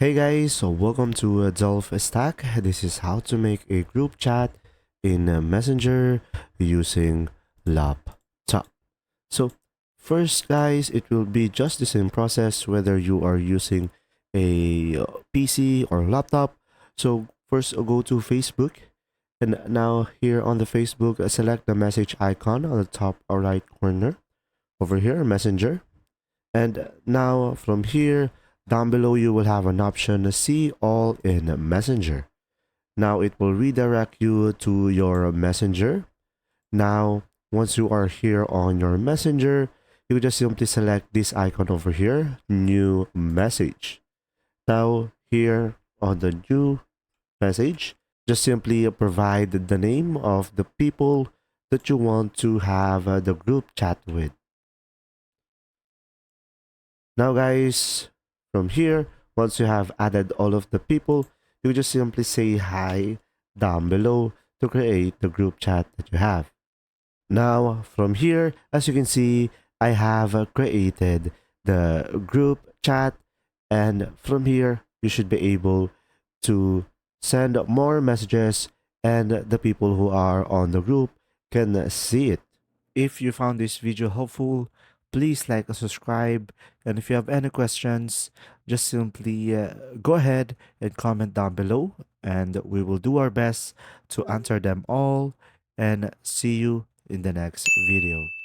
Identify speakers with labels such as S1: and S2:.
S1: Hey guys, so welcome to DelftStack. This is how to make a group chat in Messenger using laptop. So first guys, it will be just the same process whether you are using a PC or laptop. So first go to Facebook, and now here on the Facebook, select the message icon on the top right corner over here, Messenger. And now from here, down below you will have an option to see all in Messenger. Now it will redirect you to your Messenger. Now, once you are here on your Messenger, you just simply select this icon over here, new message. Now here on the new message, just simply provide the name of the people that you want to have the group chat with. Now guys, from here, once you have added all of the people, you just simply say hi down below to create the group chat that you have. Now from here, as you can see, I have created the group chat, and from here, you should be able to send more messages and the people who are on the group can see it. If you found this video helpful, please like and subscribe. And if you have any questions, just simply go ahead and comment down below, and we will do our best to answer them all. And see you in the next video.